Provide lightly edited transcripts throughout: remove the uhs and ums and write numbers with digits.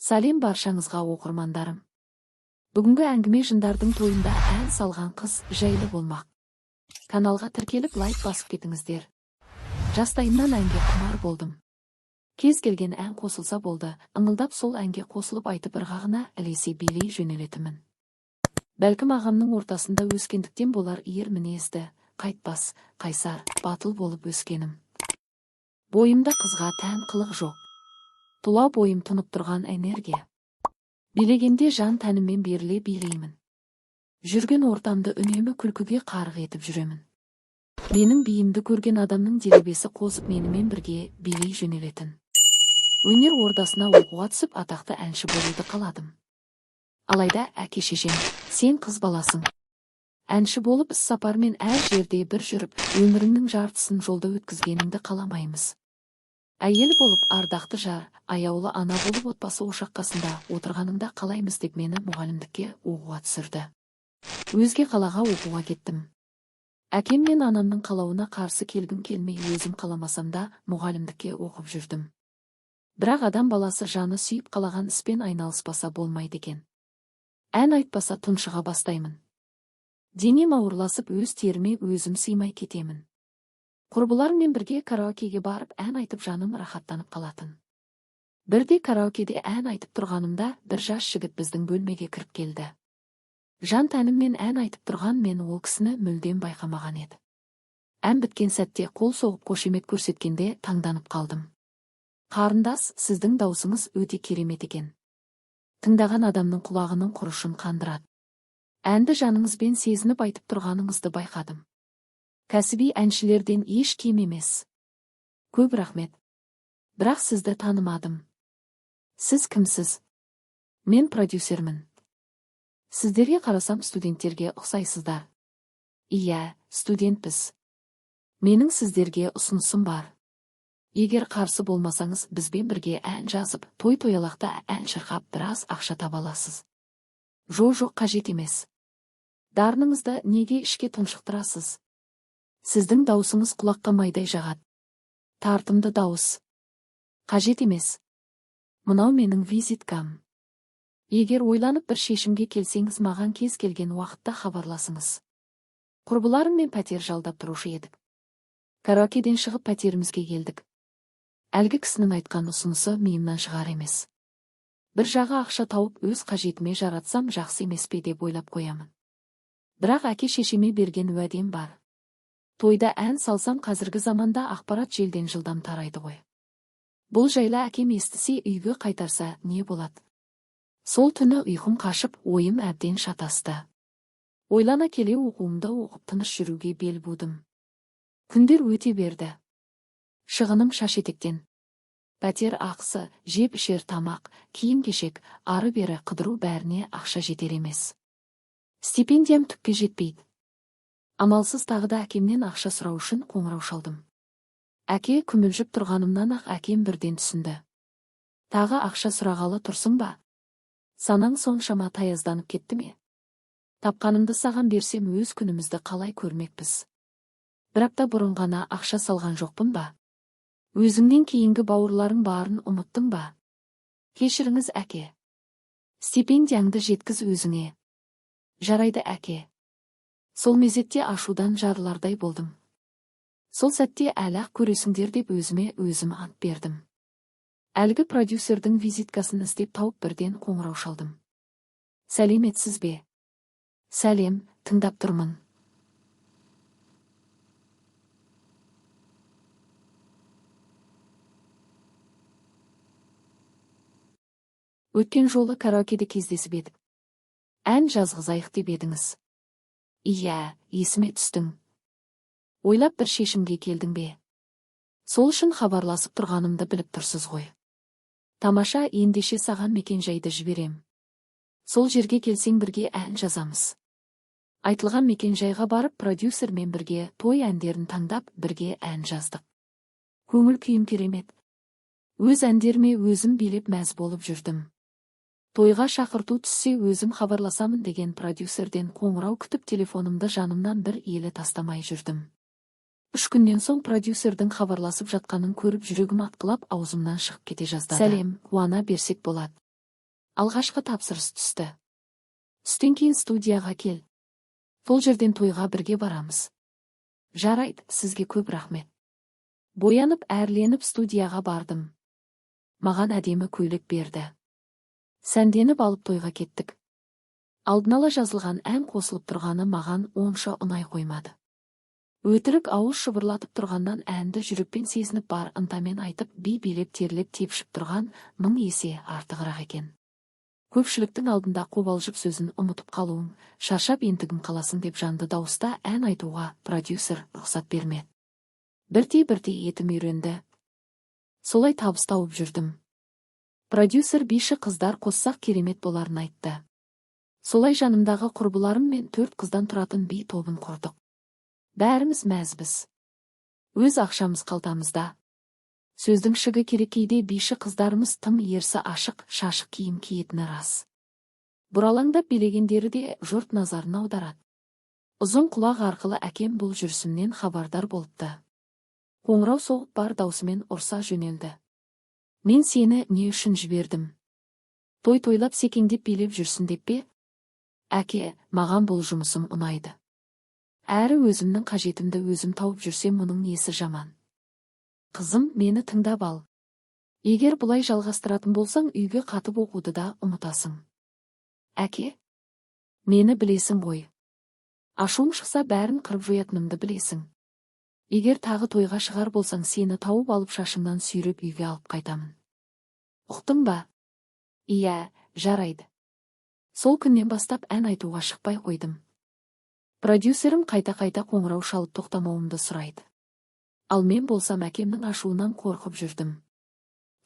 Салем баршаңызға оқырмандарым. Бүгінгі әңгіме жындардың тойында ән салған қыз жайлы болмақ. Каналға тіркеліп лайк басып кетіңіздер. Жастайымнан әнге құмар болдым. Кез келген ән қосылса болды, ыңылдап сол әнге қосылып айтып ырғағына ілесе билей жөнелетімін. Бәлкім ағамның ортасында өскендіктен болар иер мінезді, қайтпас, қайсар, батыл болып өскенім. Бойымда қызға тән қылық жоқ. Тұла бойым тұнып тұрған энергия. Билегенде жан тәніммен беріле билеймін. Жүрген ортамды үнемі күлкіге қарық етіп жүремін. Менің биімді көрген адамның делебесі қозып менімен бірге билей жөнелетін. Өнер ордасына оқуға түсіп атақты әнші болуды қаладым. Алайда әке-шешем, сен қыз баласың. Әнші болып іссапармен әр жерде бір жүріп, өміріңнің жартысын жолда өткізгеніңді қаламаймыз. Әйел болып ардақты жар, аяулы ана болып отбасы ошаққасында отырғаныңда қалаймыз деп мені мұғалімдікке оқуға түсірді. Өзге қалаға оқуға кеттім. Әкем мен анамның қалауына қарсы келгім келмей өзім қаламасам да мұғалімдікке оқып жүрдім. Бірақ адам баласы жаны сүйіп қалаған іспен айналыспаса болмайды екен. Ән айтпаса тұншыға бастаймын. Денем ауырласып өз теріме өзім сыймай кетемін. Құрбыларыммен бірге караокеге барып ән айтып жаным рахаттанып қалатын. Бірде караокеде ән айтып тұрғанымда бір жас жігіт біздің бөлмеге кіріп келді. Жан тәніммен ән айтып тұрған мен ол кісіні мүлдем байқамаған еді. Ән біткен сәтте қол соғып қошемет көрсеткенде таңданып қалдым. Қарындас, сіздің даусыңыз өте керемет екен. Тыңдаған адамның құлағының құрышын қандырады. Әнді жаныңызбен сезініп айтып тұрғаныңызды байқадым. Кәсіби әншілерден еш кем емес. Көп рахмет. Бірақ сізді танымадым. Сіз кімсіз? Мен продюсермін. Сіздерге қарасам студенттерге ұқсайсыздар. Иә, студентпіз. Менің сіздерге ұсынысым бар. Егер қарсы болмасаңыз, бізбен бірге ән жазып, той-тоялақта ән шырқап біраз ақша таба аласыз. Жоқ, қажет емес. Дарыныңызды неге ішке тұншықтырасыз? Сіздің даусыңыз құлаққа майдай жағады. Тартымды дауыс. Қажет емес. Мынау менің визиткам. Егер ойланып бір шешімге келсеңіз, маған кез келген уақытта хабарласыңыз. Құрбыларыммен пәтер жалдап тұрушы едік. Караокеден шығып пәтерімізге келдік. Әлгі кісінің айтқан ұсынысы миымнан шығар емес. Бір жағы ақша тауып өз қажетіме жаратсам жақсы емес пе деп ойлап қоямын. Бірақ әке-шешеме берген уәдем бар. Тойда ән салсам қазіргі заманда ақпарат желден жылдам тарайды ғой. Бұл жайлы әкем естісе, үйге қайтарса не болады? Сол түні ұйқым қашып, ойым әбден шатасты. Ойлана келе оқуымды оқып тыныш жүруге бел будым. Күндер өте берді. Шығыным шаш-етектен. Пәтер ақысы, жеп ішер тамақ, киім-кешек, ары-бері қыдыру бәріне ақша жетер емес. Стипендиям түкке жетпейді. Амалсыз тағы да әкемнен ақша сұрау үшін қоңырау шалдым. Әке күмілжіп тұрғанымнан ақ әкем бірден түсінді. Тағы ақша сұрағалы тұрсың ба? Санаң соншама таязданып кетті ме? Тапқанымды саған берсем өз күнімізді қалай көрмекпіз? Бір апта бұрын ғана ақша салған жоқпын ба? Өзіңнен кейінгі бауырларың барын ұмыттың ба? Кешіріңіз әке. Стипендияңды жеткіз өзіңе. Жарайды әке. Сол мезетте ашудан жарылардай болдым. Сол сәтте әлі-ақ көресіңдер деп өзіме өзім ант бердім. Әлгі продюсердің визиткасын іздеп тауып бірден қоңырау шалдым. Сәлеметсіз бе? Сәлем, тыңдап тұрмын. Өткен жолы караокеде кездесіп едік. Ән жазғызайық деп едіңіз. Иә, есіме түстің. Ойлап бір шешімге келдің бе? Сол үшін хабарласып тұрғанымды біліп тұрсыз ғой. Тамаша, ендеше саған мекен-жайды жіберем. Сол жерге келсең бірге ән жазамыз. Айтылған мекен-жайға барып продюсермен бірге той әндерін таңдап бірге ән жаздық. Көңіл күйім керемет. Өз әндеріме өзім билеп мәз болып жүрдім. Тойға шақырту түссе өзім хабарласамын деген продюсерден қоңырау күтіп телефонымды жанымнан бір елі тастамай жүрдім. 3 күннен соң продюсердің хабарласып жатқанын көріп жүрегім атқылап аузымнан шығып кете жаздады. Сәлем, қуана берсек болады. Алғашқы тапсырыс түсті. Түстен кейін студияға кел. Сол жерден тойға бірге барамыз. Жарайды, сізге көп рахмет. Боянып, әрленіп студияға бардым. Маған әдемі көйлек берді. Сәнденіп алып тойға кеттік. Алдын ала жазылған ән қосылып тұрғаны маған онша ұнай қоймады. Өтірік ауыз шыбырлатып тұрғаннан әнді жүрекпен сезініп бар ынтамен айтып, би-билеп терлеп тепшіп тұрған 1000 есе артығырақ екен. Көпшіліктің алдында қобалжып сөзін ұмытып қалуың, шаршап ентігім қаласың деп жанды дауыста ән айтуға продюсер рұқсат бермеді. Бірте-бірте етім үйренді. Солай табыс тауып жүрдім. Продюсер биші қыздар қоссақ керемет боларын айтты. Солай жанымдағы құрбыларым мен 4 қыздан тұратын би тобын құрдық. Бәріміз мәзбіз. Өз ақшамыз қалтамызда. Сөздің шығы керек, кейде биші қыздарымыз тым ерсі ашық, шашық киім киетіні рас. Бұралаңдап билегендері де жұрт назарын аударады. Ұзын құлақ арқылы әкем бұл жүрісімнен хабардар болыпты. Қоңырау соғып бар даусымен ұрса жөнелді. Мен сені не үшін жібердім? Той-тойлап секеңдеп билеп жүрсін деп пе? Әке, маған бұл жұмысым ұнайды. Әрі өзімнің қажетімді өзім тауып жүрсем, мұның несі жаман? Қызым, мені тыңдап ал. Егер бұлай жалғастыратын болсаң, үйге қатып оқуды да ұмытасың. Әке, мені білесің ғой. Ашуым шықса бәрін қырып жоятынымды білесің. Егер тағы тойға шығар болсаң, сені тауып алып шашыңнан сүйреп үйге алып қайтамын. Ұқтың ба? Иә, жарайды. Сол күннен бастап ән айтуға шықпай қойдым. Продюсерім қайта-қайта қоңырау шалып тоқтамауымды сұрайды. Ал мен болсам әкемнің ашуынан қорқып жүрдім.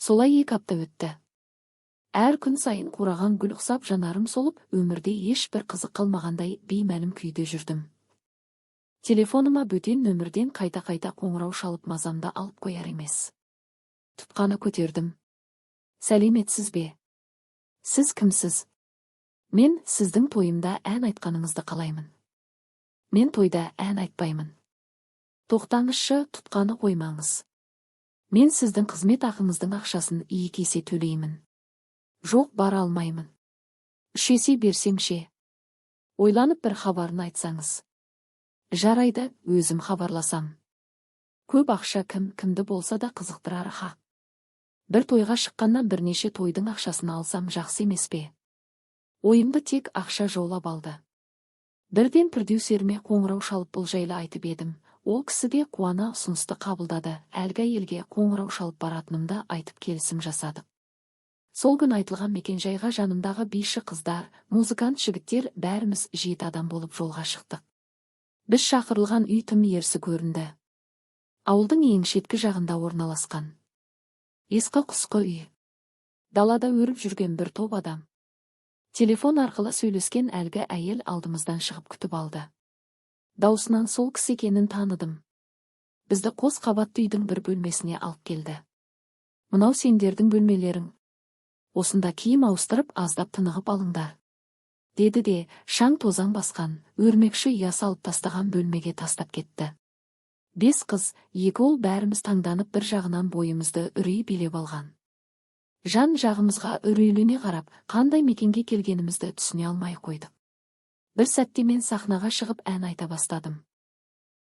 Солай 2 апта өтті. Әр күн сайын қураған гүл ұқсап жанарым солып, өмірде ешбір қызық қалмағандай беймәлім күйде жүрдім. Телефоныма бөтен нөмірден қайта-қайта қоңырау шалып мазамды алып қояр емес. Тұтқаны көтердім. Сәлеметсіз бе? Сіз кімсіз? Мен сіздің тойымда ән айтқаныңызды қалаймын. Мен тойда ән айтпаймын. Тоқтаңызшы, тұтқаны қоймаңыз. Мен сіздің қызмет ақыңыздың ақшасын 2 есе төлеймін. Жоқ, бара алмаймын. 3 есе берсеңше. Ойланып бір хабарын айтсаңыз. Жарайды, өзім хабарласам. Көп ақша кімді болса да қызықтырар хақ. Бір тойға шыққаннан бірнеше тойдың ақшасын алсам жақсы емес пе? Ойымды тек ақша жаулап алды. Бірден продюсеріме қоңырау шалып бұл жайлы айтып едім. Ол кісі де қуана ұсынысты қабылдады. Әлгі әйелге қоңырау шалып баратынымды айтып келісім жасадық. Сол күн айтылған мекенжайға жанымдағы биші қыздар, музыкант жігіттер бәріміз 7 адам болып жолға шықтық. Біз шақырылған үй тым ерсі көрінді. Ауылдың ең шеткі жағында орналасқан. Ескі-құсқы үй. Далада өріп жүрген бір топ адам. Телефон арқылы сөйлескен әлгі әйел алдымыздан шығып күтіп алды. Даусынан сол кісі екенін таныдым. Бізді қос қабатты үйдің бір бөлмесіне алып келді. Мынау сендердің бөлмелерің. Осында киім ауыстырып, аздап тынығып алыңдар. Деді де, шаң тозаң басқан, өрмекші ұя салып тастаған бөлмеге тастап кетті. 5 қыз, 2 ұл бәріміз таңданып бір жағынан бойымызды үрей билеп алған. Жан жағымызға үрейлене қарап, қандай мекенге келгенімізді түсіне алмай қойдық. Бір сәтте мен сахнаға шығып ән айта бастадым.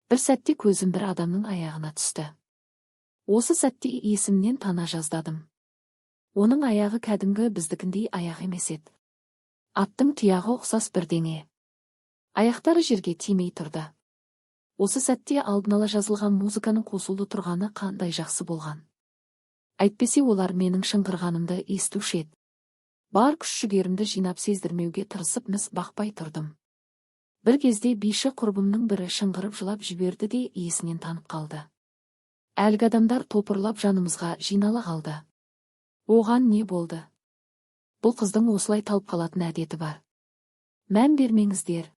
Бір сәтте көзім бір адамның аяғына түсті. Осы сәтте есімнен тана жаздадым. Оның аяғы кәдімгі біздікіндей аяқ емес еді. Аттың тұяғы ұқсас бірдеңе. Аяқтары жерге тимей тұрды. Осы сәтте алдын ала жазылған музыканың қосулы тұрғаны қандай жақсы болған. Әйтпесе олар менің шыңғырғанымды естуші еді. Бар күш-жүгерімді жинап сездірмеуге тырысып міз бақпай тұрдым. Бір кезде биші құрбымның бірі шыңғырып жылап жіберді де есінен танып қалды. Әлгі адамдар топырлап жанымызға жинала қалды. Оған не болды? Бұл қыздың осылай талып қалатын әдеті бар. Мән бермеңіздер.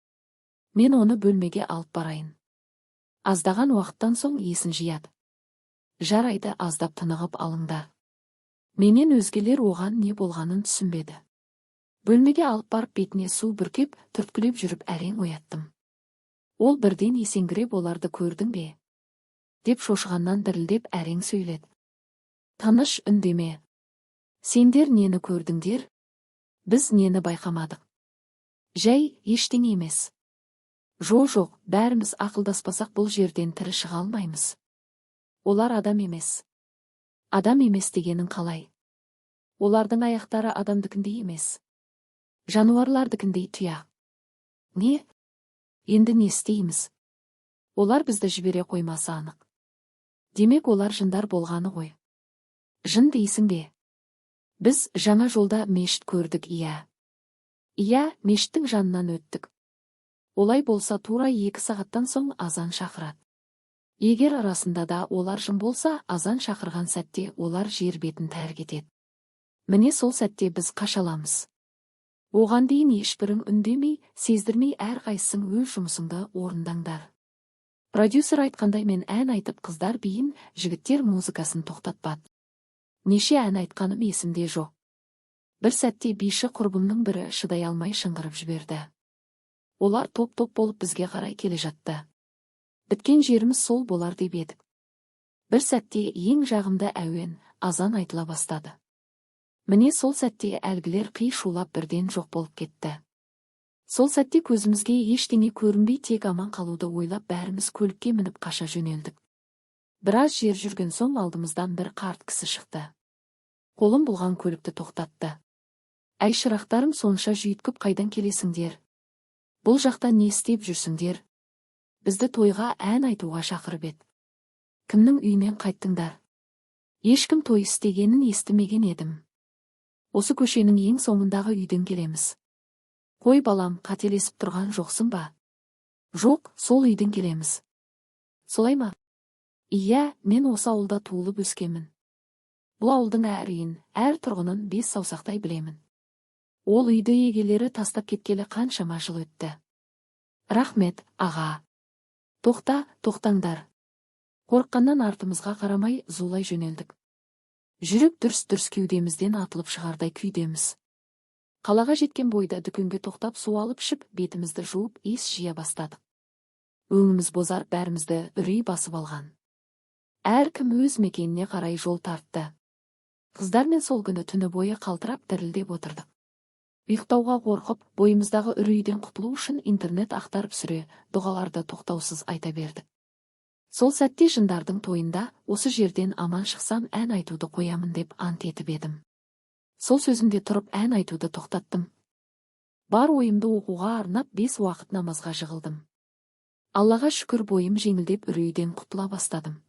Мен оны бөлмеге алып барайын. Аздаған уақыттан соң есін жияды. Жарайды, аздап тынығып алыңдар. Менен өзгелер оған не болғанын түсінбеді. Бөлмеге алып барып бетіне су бүркеп, түрткілеп жүріп әрең ояттым. Ол бірден есеңгіреп, оларды көрдің бе? Деп шошығаннан дірілдеп әрең сөйледі. Таныш үндеме. Сендер нені көрдіңдер? Біз нені байқамадық? Жай, ештеңе емес. Жоқ, бәріміз ақылдаспасақ бұл жерден тірі шыға алмаймыз. Олар адам емес. Адам емес дегенің қалай? Олардың аяқтары адамдыкіндей емес. Жануарлардыкіндей тұяқ. Не? Енді не істейміз? Олар бізді жібере қоймасы анық. Демек олар жындар болғаны ғой. Жын дейсің бе? Біз жаңа жолда мешіт көрдік, иә. Иә, мешіттің жанынан өттік. Олай болса тура 2 сағаттан соң азан шақырады. Егер арасында да олар жын болса, азан шақырған сәтте олар жер бетін тәрк етеді. Міне сол сәтте біз қашаламыз. Оған дейін ешбірің үндемей, сездірмей әрқайсың өз жұмысыңды орындаңдар. Продюсер айтқандай мен ән айтып қыздар биін, жігіттер музыкасын тоқтатпады. Неше ән айтқаным есімде жоқ. Бір сәтте биші құрбымның бірі шыдай алмай шыңғырып жіберді. Олар топ-топ болып бізге қарай келе жатты. Біткен жеріміз сол болар деп едік. Бір сәтте ең жағымда әуен, азан айтыла бастады. Міне сол сәтте әлгілер қи шулап бірден жоқ болып кетті. Сол сәтте көзімізге ештеңе көрінбей тек аман қалуды ойлап бәріміз көлікке мініп қаша жөнелдік. Біраз жер жүрген соң алдымыздан бір қарт кісі шықты. Қолым бұлған көлікті тоқтатты. Әй шырақтарым, сонша жүйткіп қайдан келесіңдер? Бұл жақта не істеп жүрсіңдер? Бізді тойға ән айтуға шақырып еді. Кімнің үйінен қайттыңдар? Ешкім той істегенін естімеген едім. Осы көшенің ең соңындағы үйден келеміз. Қой балам, қателесіп тұрған жоқсың ба? Жоқ, сол үйден келеміз. Солай ма? Иә, мен осы ауылда туылып өскемін. Бұл ауылдың әр үйін, әр тұрғынын 5 саусақтай білемін. Ол үйді егелері тастап кеткелі қаншама жыл өтті. Рахмет, аға. Тоқтаңдар. Қорыққаннан артымызға қарамай зулай жөнелдік. Жүрек дүрс-дүрс кеудемізден атылып шығардай күйдеміз. Қалаға жеткен бойда дүкенге тоқтап су алып ішіп, бетімізді жуып, ес жия бастадық. Өңіміз бозар, бәрімізді үрей басып алған. Әркім өз мекеніне қарай жол тартты. Қыздармен сол күні түні бойы қалтырап дірілдеп отырдық. Ұйықтауға қорқып, бойымыздағы үрейден құтылу үшін интернет ақтарып сүре, дұғаларды тоқтаусыз айта бердік. Сол сәтте жындардың тойында осы жерден аман шықсам ән айтуды қоямын деп ант етіп едім. Сол сөзімде тұрып ән айтуды тоқтаттым. Бар ойымды оқуға арнап 5 уақыт намазға жығылдым. Аллаға шүкір, бойым жеңілдеп үрейден құтыла бастадым.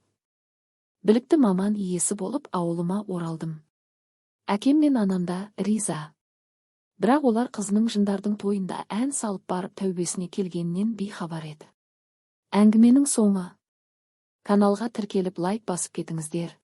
Білікті маман иесі болып ауылыма оралдым. Әкем мен анам да риза. Бірақ олар қызының жындардың тойында ән салып барып тәубесіне келгеннен бейхабар еді. Әңгіменің соңы. Каналға тіркеліп лайк басып кетіңіздер.